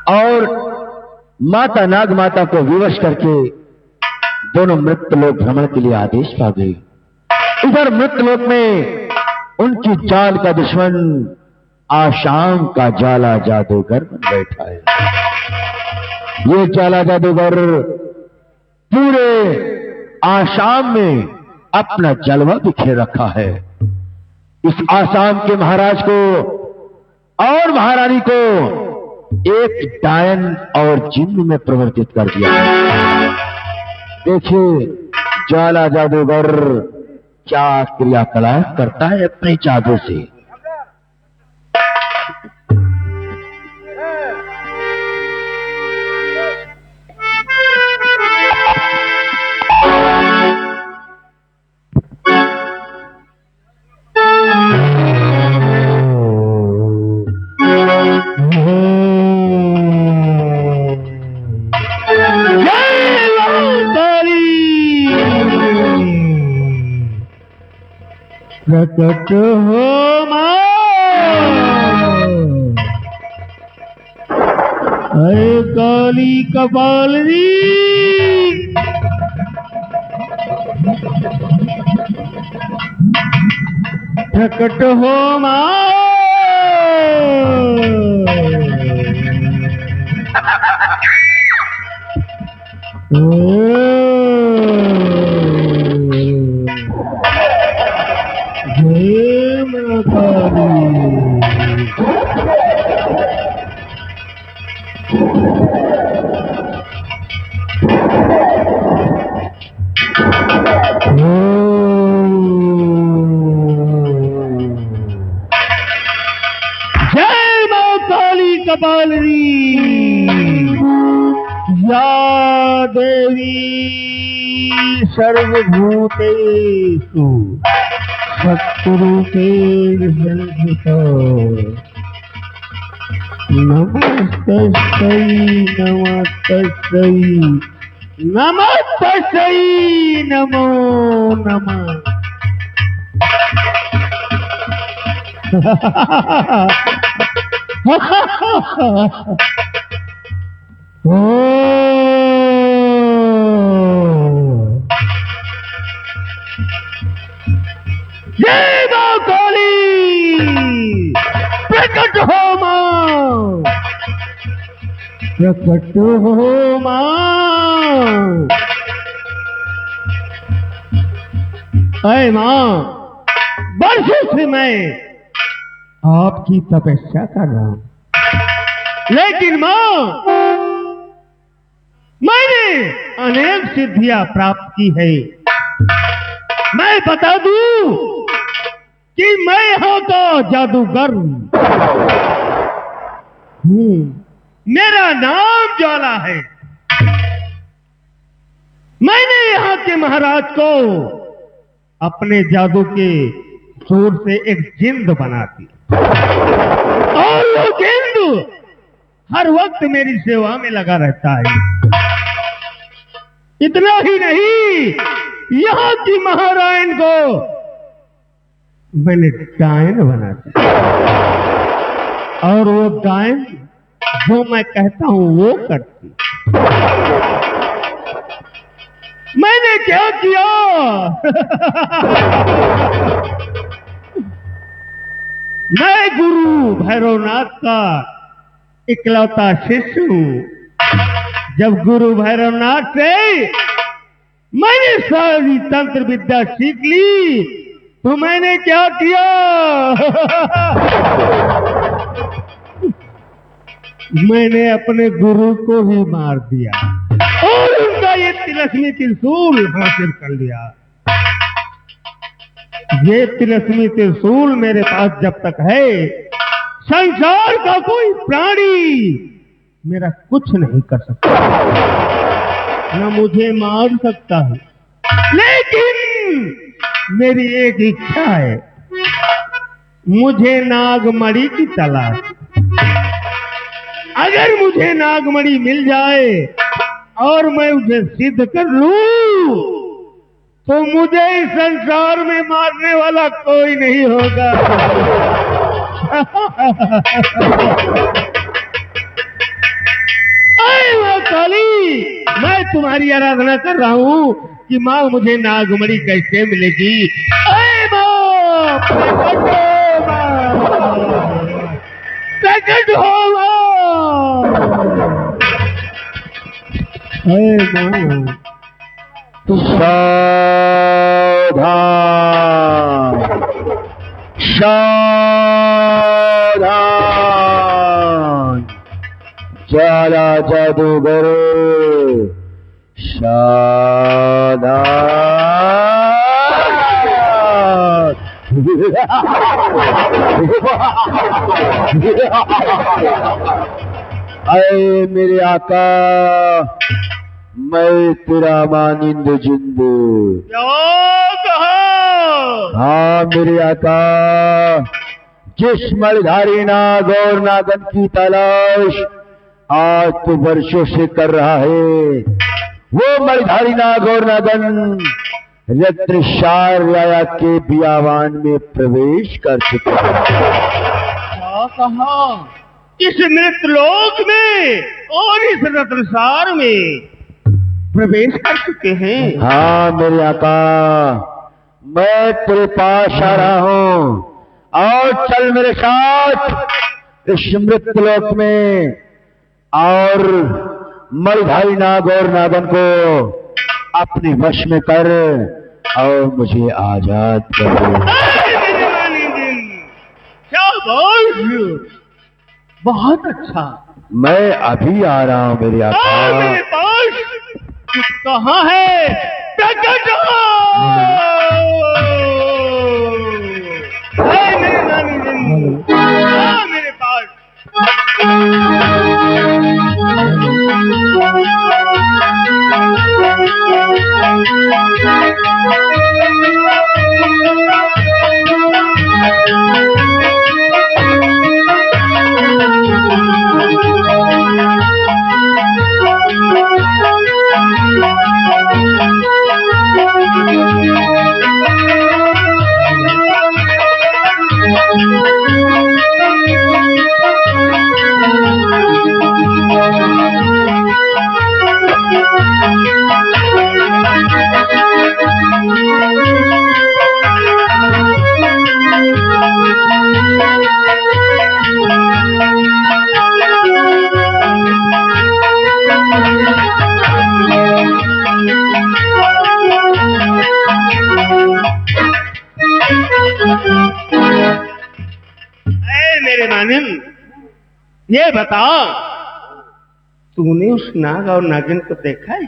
और माता नाग माता को विवश करके दोनों मृत्यलोक भ्रमण के लिए आदेश पा गई। इधर मृत्यलोक में उनकी चाल का दुश्मन आशाम का जाला जादूगर बन बैठा है। ये जाला जादूगर पूरे आसाम में अपना जलवा बिखेर रखा है। इस आसाम के महाराज को और महारानी को एक डायन और जिन्न में परिवर्तित कर दिया। देखिए ज्वाला जादूगर क्या क्रियाकलाप करता है अपने जादू से। प्रकट हो मां, अरे काली कपालनी, प्रकट हो मां, या देवी सर्वभूतेषु शत्रुते संहिता, नमस्तस्यै नमस्तस्यै नमस्तस्यै नमो नमः। जय मां काली, प्रकट हो मां, प्रकट हो मां। अरे मां, वर्षों से मैं आपकी तपस्या कर रहा हूं, लेकिन मां मैंने अनेक सिद्धियां प्राप्त की है। मैं बता दूं कि मैं यहां का जादूगर हूं। मेरा नाम ज्वाला है। मैंने यहां के महाराज को अपने जादू के जोर से एक जिंद बना दी और वो जिंद हर वक्त मेरी सेवा में लगा रहता है। इतना ही नहीं, यहां की महारानी को मैंने डायन बना दिया और वो डायन जो मैं कहता हूं वो करती। मैंने क्या किया? मैं गुरु भैरवनाथ का इकलौता शिष्य हूं। जब गुरु भैरवनाथ से मैंने सारी तंत्र विद्या सीख ली तो मैंने क्या किया? मैंने अपने गुरु को ही मार दिया और उनका ये तिलस्मी त्रिशूल हासिल कर लिया। ये तिलस्मी त्रिशूल मेरे पास जब तक है, संसार का कोई प्राणी मेरा कुछ नहीं कर सकता, न मुझे मार सकता है। लेकिन मेरी एक इच्छा है, मुझे नागमणि की तलाश। अगर मुझे नागमणि मिल जाए और मैं उसे सिद्ध कर लूं तो मुझे इस संसार में मारने वाला कोई नहीं होगा। तुम्हारी आराधना कर रहा हूँ कि माँ मुझे नागमणि कैसे मिलेगी। अरे माँ प्रकट हो माँ। अरे माँ सावधान, ज्यादा जादूगर सावधान। अरे मेरे आका, मैं तेरा मानिंद जिंद। हाँ मेरे आका, जिस मणिधारी नाग और नागन की तलाश आज तो वर्षों से कर रहा है, वो मणिधारी नाग और नागन रत्नशार्या के बियावान में प्रवेश कर चुके हैं। क्या कहा? इस मृतलोक में और इस रत्नसार में प्रवेश कर चुके हैं? हाँ मेरे आका, मैं तेरे पास आ रहा हूँ और चल मेरे साथ इस मृतलोक में और मणिधारी नाग और नागन को अपने वश में कर और मुझे आजाद कर दे। शाबाश, बहुत अच्छा। मैं अभी आ रहा हूँ मेरे आका। मेरे पास कहाँ है? प्रकट हो। मेरे नानी दिन मेरे पास। मेरे मानिन, ये बता, तूने उस नाग और नागिन को देखा है?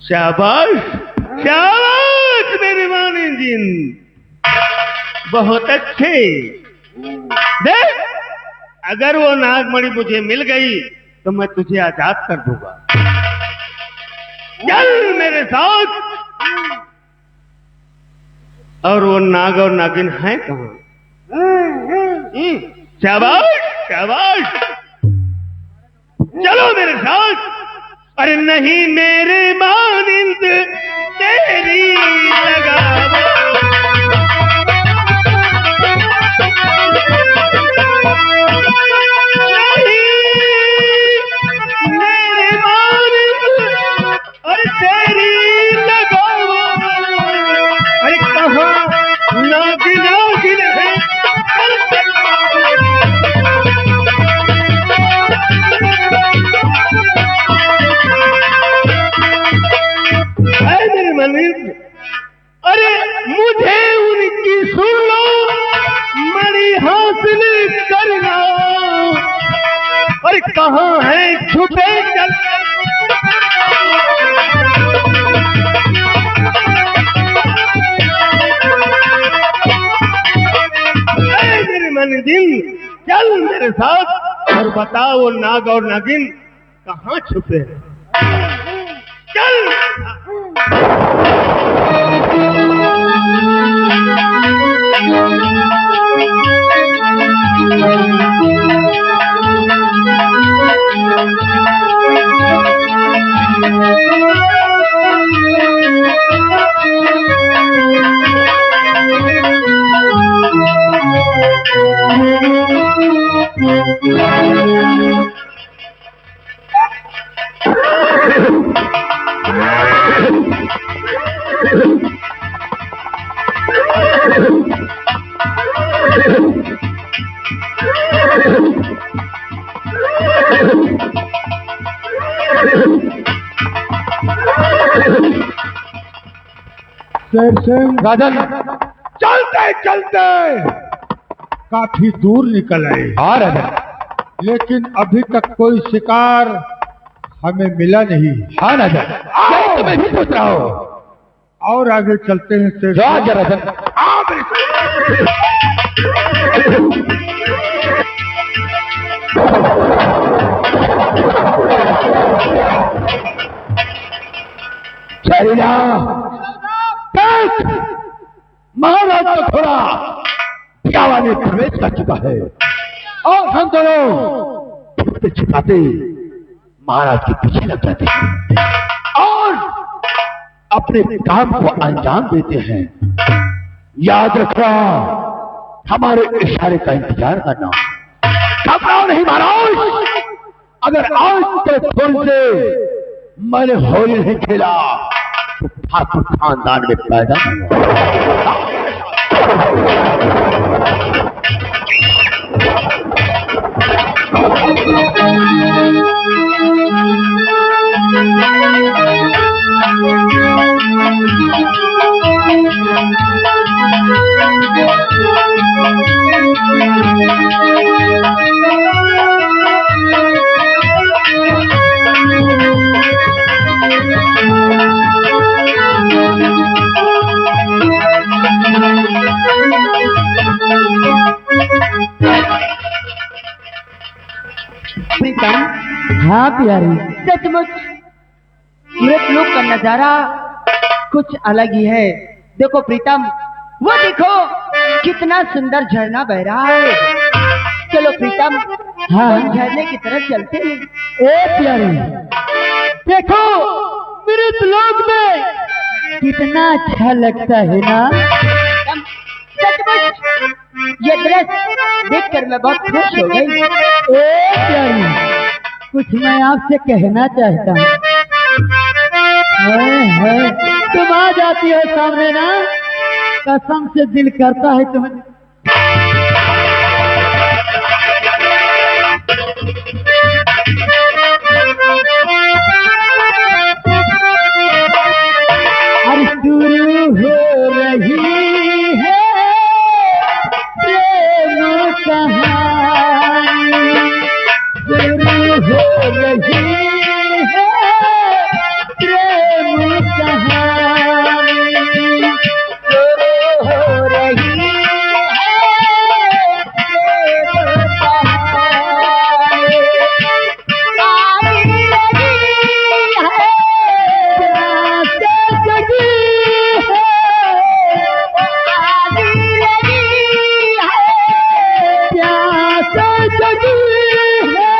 शाबाश शाबाश मेरे मानिन जिन, बहुत अच्छे। देख, अगर वो नागमणि मुझे मिल गई तो मैं तुझे आजाद कर दूंगा। चल मेरे साथ। और वो नाग और नागिन हैं कहाँ? शाबाश शाबाश, चलो मेरे साथ। अरे नहीं मेरे मानिंद तेरी लगावो, मेरे मानिंद अरे तेरी लगावो। अरे कहाँ नागिन नागिन है? मेरे मानिंद, अरे मुझे उनकी सुन लो, मणि हासिल करना। अरे कहाँ है छुपे चल? मेरे मन दिन, चल मेरे साथ और बताओ वो नाग और नागिन कहाँ छुपे हैं। चल। राजन, चलते चलते काफी दूर निकल आए। हाँ राजन, लेकिन अभी तक कोई शिकार हमें मिला नहीं। हाँ राजन, यही तो मैं भी सोच रहा हूँ। और आगे चलते हैं शेर जा आजा राजन। महाराज तो थोड़ा प्यावा में प्रवेश कर चुका है और हम दोनों छुपते छुपाते महाराज के पीछे लग जाते हैं और अपने काम को अंजाम देते हैं। याद रखना, हमारे इशारे का इंतजार करना। घबराओ नहीं महाराज, अगर आज तो फोन से मैंने होली नहीं खेला तो ठाकुर खानदान में पैदा प्रीतम। हाँ प्यारी, सचमुच मृत लोक का नजारा कुछ अलग ही है। देखो प्रीतम, वो देखो कितना सुंदर झरना बह रहा है। चलो प्रीतम, हम झरने की तरफ चलते हैं। ए प्यारी, देखो मृत लोक में कितना अच्छा लगता है ना। सचमुच ये दृश्य देखकर मैं बहुत खुश हो गई। ए प्यारी, कुछ मैं आपसे कहना चाहता हूँ। तुम आ जाती हो सामने ना, कसम से दिल करता है तुम्हें। अरे शुरू हो रही है प्रेम कहानी, शुरू हो रही है प्रेम कहानी, शुरू हो रही है प्रेम कहानी। आई लगी है प्यास जगी है, आई लगी है प्यास जगी है,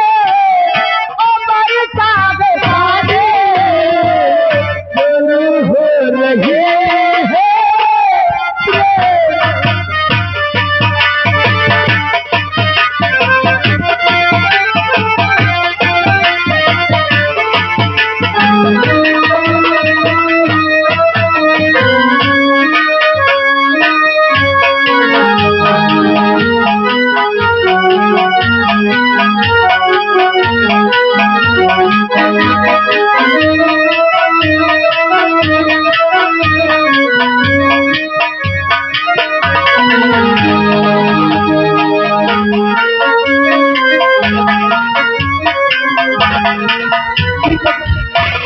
ओ बरसा बेहाने शुरू हो रही है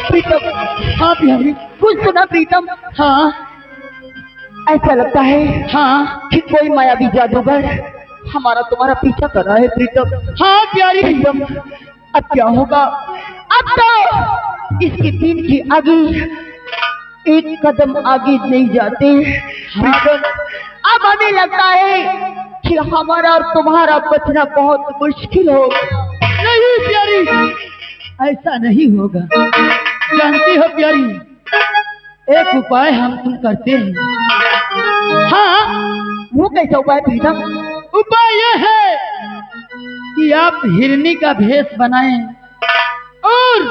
प्रीतम। हाँ प्यारी, कुछ सुना प्रीतम? हाँ, ऐसा लगता है हाँ कि कोई मायावी जादूगर हमारा तुम्हारा पीछा कर रहा है प्रीतम। हाँ प्यारी प्रीतम, अब क्या होगा? अब तो इसकी तीन की आगे एक कदम आगे नहीं जाते प्रीतम। अब हमें लगता है कि हमारा और तुम्हारा बचना बहुत मुश्किल होगा। नहीं प्यारी, ऐसा नहीं होगा। जानती हो प्यारी, एक उपाय हम तुम करते हैं। हाँ, वो कैसा उपाय प्रीतम? उपाय यह है कि आप हिरनी का भेष बनाएं और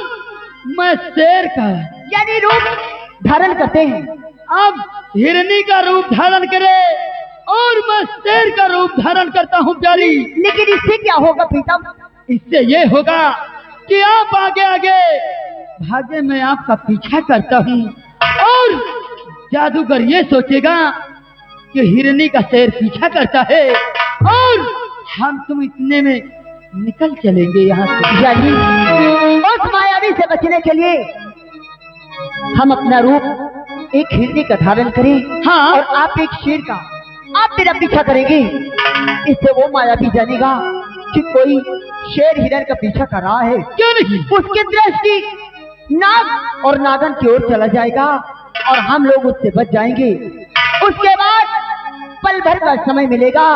मैं शेर का यानी रूप धारण करते हैं। अब हिरनी का रूप धारण करे और मैं शेर का रूप धारण करता हूँ प्यारी। लेकिन इससे क्या होगा प्रीतम? इससे ये होगा कि आप आगे आगे भागे, मैं आपका पीछा करता हूँ और जादूगर ये सोचेगा कि हिरनी का शेर पीछा करता है और हम तुम इतने में निकल चलेंगे यहाँ से। यानी उस मायावी से बचने के लिए हम अपना रूप एक हिरनी का धारण करें। हाँ, और आप एक शेर का, आप मेरा पीछा करेंगे। इससे वो मायावी जानेगा कि कोई शेर हिरन का पीछा कर रहा है। क्यों नहीं? उसकी दृष्टि नाग और नागन की ओर चला जाएगा और हम लोग उससे बच जाएंगे। उसके बाद पल भर का समय मिलेगा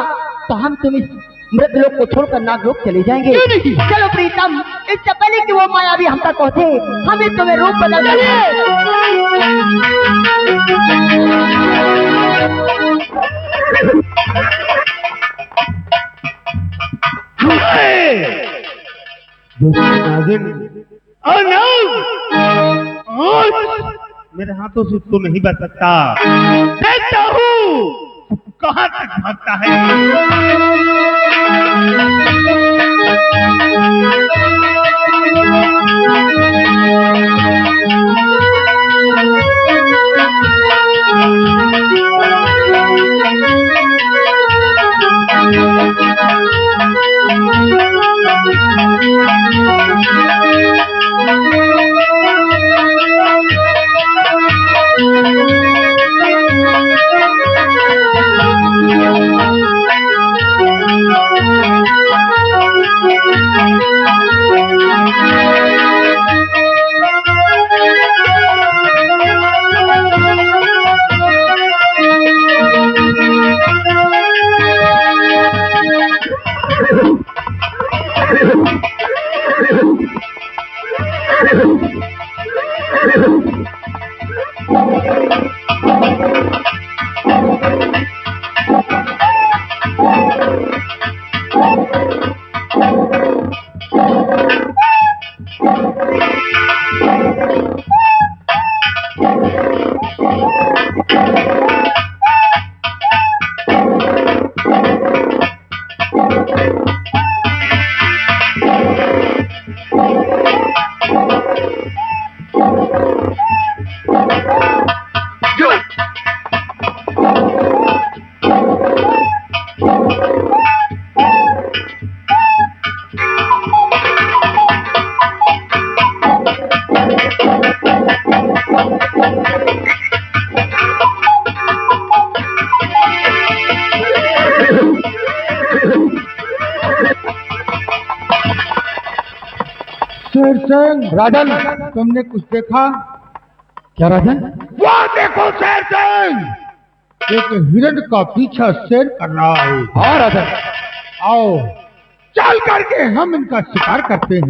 तो हम तुम इस मृत लोग को छोड़कर नाग लोग चले जाएंगे। चलो प्रीतम, इससे पहले कि वो मायावी हम तक पहुंचे, हमें तुम्हें रूप बदल मेरे हाथों से तो नहीं बच सकता। देखता हूँ कहाँ तक भागता है। राजन, तुमने कुछ देखा क्या राजन? वो देखो शेर सिंह, एक हिरण का पीछा शेर कर रहा है। हाँ राजन, आओ चल करके हम इनका शिकार करते हैं।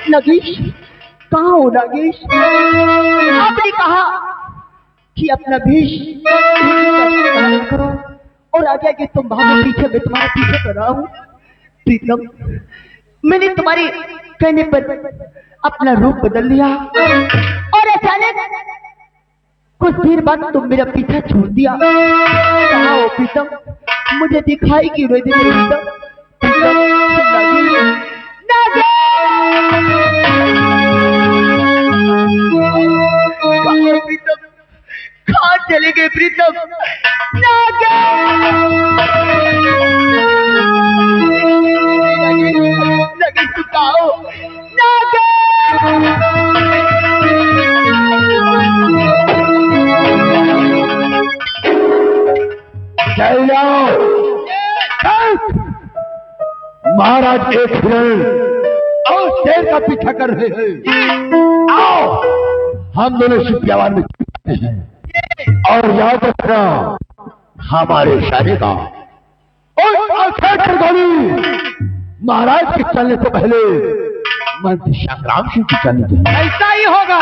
नगेश, कहाँ हो नगेश? आपने कहा कि अपना भेष करो और आगे आगे तुम भागो पीछे, मैं तुम्हारा पीछे कर रहा हूँ। प्रीतम, मैंने तुम्हारे कहने पर अपना रूप बदल लिया और अचानक कुछ देर बाद तुम मेरा पीछा छोड़ दिया। कहाँ हो प्रीतम? मुझे दिखाई क्यों नहीं देते प्रीतम? प्रीतम, कहाँ चले गए प्रीतम? नगेश, तू कहाँ हो? महाराज एक हिरण और शेर का पीछा कर रहे हैं। आओ हम दोनों शिप्यावान में हैं और याद रखना हमारे इशारे का। और महाराज के चलने से पहले मंत्री संग्राम सिंह की चलने चाहिए। ऐसा ही होगा।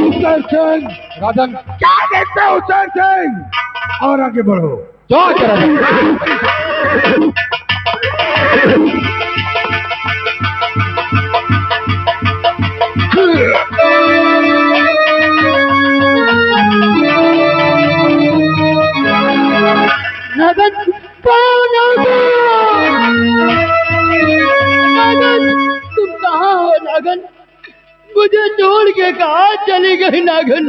हुसैन सिंह, राजन क्या कहते हो हुसैन सिंह? और आगे बढ़ो। जो करा नागन कौन हो नागन? तुम कहाँ हो नागन? मुझे छोड़ के कहाँ चली गई नागन?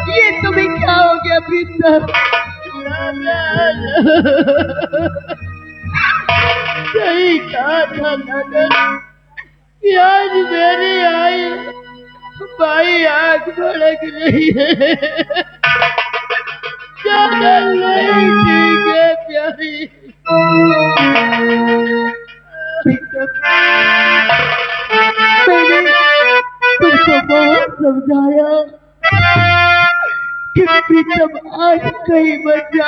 ये तुम्हें क्या हो गया प्रीतम? सही कहा था नगन कि आज मेरी आई भाई आग भड़क रही है। ज्यादा नहीं ठीक है प्यारी। मैंने तुमको बहुत समझाया कि प्रीतम आज कहीं मत जा।